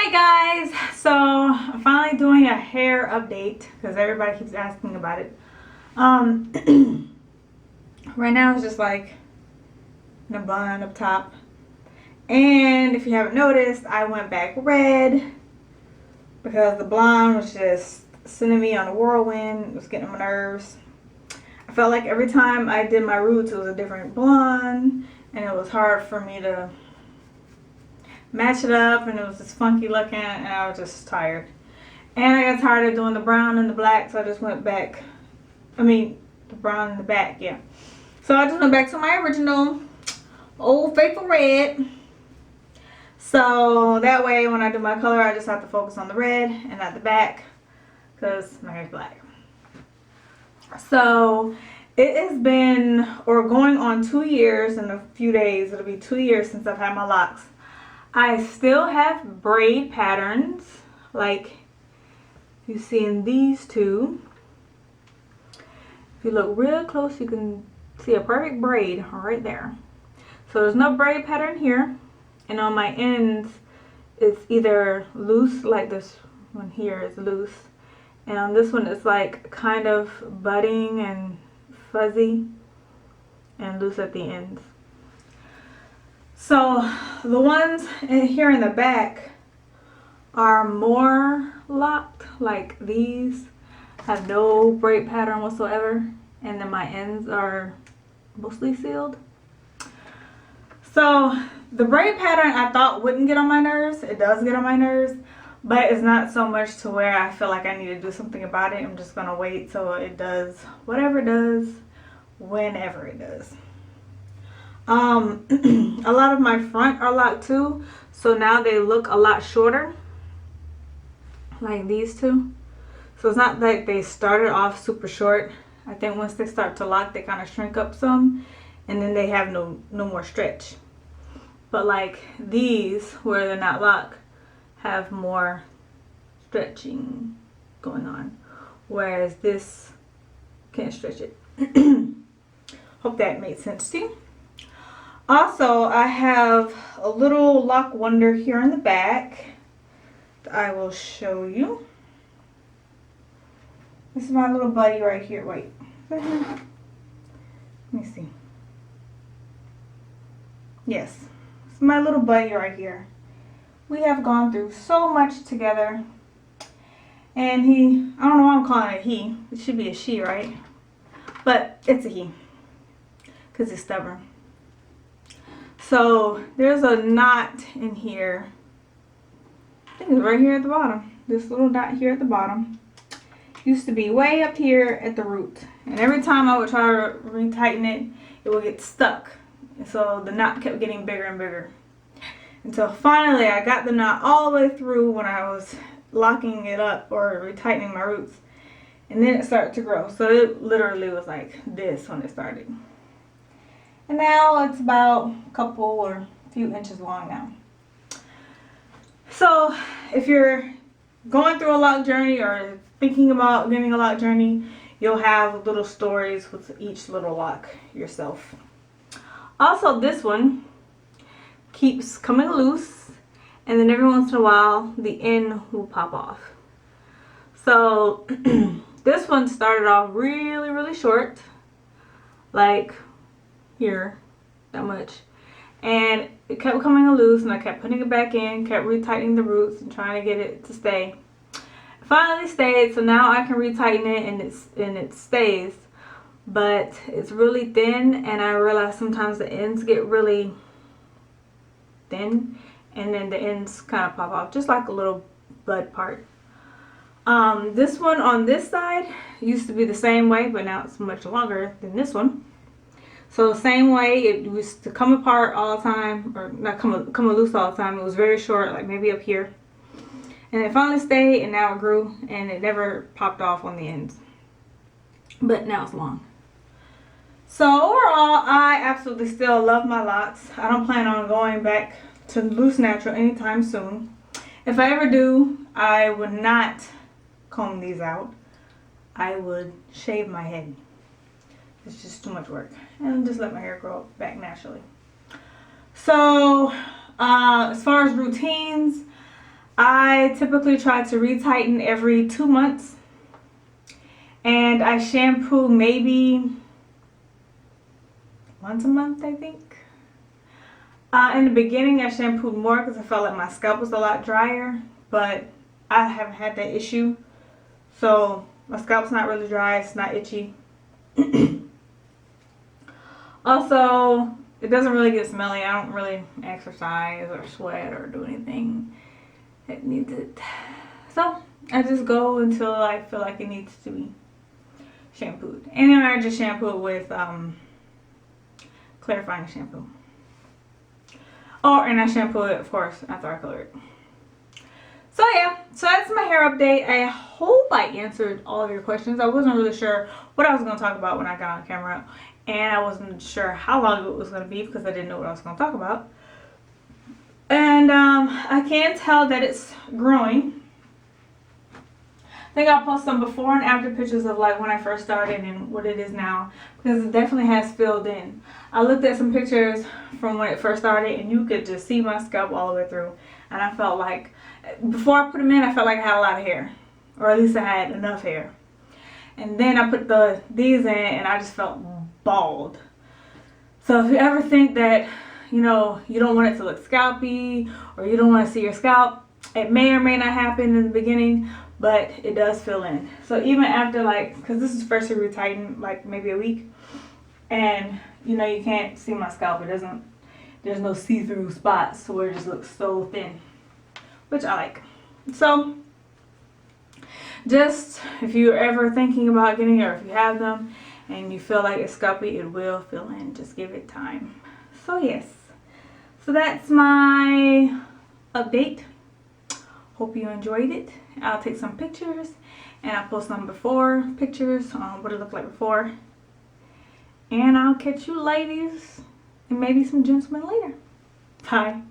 Hi guys! So I'm finally doing a hair update because everybody keeps asking about it. Right now it's just like in a bun up top. And if you haven't noticed, I went back red because the blonde was just sending me on a whirlwind. It was getting on my nerves. I felt like every time I did my roots it was a different blonde and it was hard for me to match it up, and it was just funky looking and I was just tired. And I got tired of doing the brown and the black, so I just went back. The brown and the back, yeah. So I just went back to my original old faithful red. So that way when I do my color I just have to focus on the red and not the back because my hair's black. So it has been, or going on 2 years in a few days. It'll be 2 years since I've had my locks. I still have braid patterns like you see in these two. If you look real close you can see a perfect braid right there. So there's no braid pattern here, and on my ends it's either loose, like this one here is loose, and on this one it's like kind of budding and fuzzy and loose at the ends. So the ones here in the back are more locked, like these have no braid pattern whatsoever, and then my ends are mostly sealed. So the braid pattern I thought wouldn't get on my nerves. It does get on my nerves, but it's not so much to where I feel like I need to do something about it. I'm just gonna wait till it does whatever it does, whenever it does. A lot of my front are locked too, so now they look a lot shorter, like these two. So it's not like they started off super short. I think once they start to lock they kind of shrink up some, and then they have no more stretch. But like these, where they're not locked, have more stretching going on, whereas this can't stretch it. Hope that made sense to you. Also, I have a little lock wonder here in the back that I will show you. This is my little buddy right here. Wait, let me see. Yes, it's my little buddy right here. We have gone through so much together, and I don't know why I'm calling it he. It should be a she, right? But it's a he because he's stubborn. So there's a knot in here. I think it's right here at the bottom. This little dot here at the bottom used to be way up here at the root, and every time I would try to retighten it, it would get stuck. And so the knot kept getting bigger and bigger until finally I got the knot all the way through when I was locking it up or retightening my roots, and then it started to grow. So it literally was like this when it started. And now it's about a couple or few inches long now. So if you're going through a lock journey or thinking about getting a lock journey, you'll have little stories with each little lock yourself. Also, this one keeps coming loose, and then every once in a while the end will pop off. So this one started off really short, like here, that much, and it kept coming loose, and I kept putting it back in, kept retightening the roots and trying to get it to stay. It finally stayed, so now I can retighten it and it stays, but it's really thin, and I realize sometimes the ends get really thin and then the ends kind of pop off, just like a little bud part. This one on this side used to be the same way, but now it's much longer than this one. So the same way, it used to come apart all the time, or not come loose all the time. It was very short, like maybe up here. And it finally stayed, and now it grew, and it never popped off on the ends. But now it's long. So overall, I absolutely still love my locks. I don't plan on going back to loose natural anytime soon. If I ever do, I would not comb these out. I would shave my head. It's just too much work, and just let my hair grow back naturally. So as far as routines, I typically try to retighten every 2 months, and I shampoo maybe once a month, I think. In the beginning, I shampooed more because I felt like my scalp was a lot drier, but I haven't had that issue. So my scalp's not really dry, it's not itchy. Also, it doesn't really get smelly. I don't really exercise or sweat or do anything that needs it. So I just go until I feel like it needs to be shampooed. And then I just shampoo it with clarifying shampoo. Oh, and I shampoo it, of course, after I color it. So yeah, so that's my hair update. I hope I answered all of your questions. I wasn't really sure what I was going to talk about when I got on camera, and I wasn't sure how long it was going to be because I didn't know what I was going to talk about. And I can tell that it's growing. I think I'll post some before and after pictures of like when I first started and what it is now, because it definitely has filled in. I looked at some pictures from when it first started and you could just see my scalp all the way through, and I felt like before I put them in, I felt like I had a lot of hair, or at least I had enough hair. And then I put these in and I just felt bald. So if you ever think that, you know, you don't want it to look scalpy or you don't want to see your scalp, it may or may not happen in the beginning, but it does fill in. So even after, like, because this is freshly retightened, like maybe a week, and you know, you can't see my scalp. It doesn't, there's no see-through spots where it just looks so thin, which I like. So just if you're ever thinking about getting, or if you have them and you feel like it's scalpy, it will fill in. Just give it time. So yes, so that's my update. Hope you enjoyed it. I'll take some pictures and I'll post some before pictures on what it looked like before. And I'll catch you ladies and maybe some gentlemen later. Bye.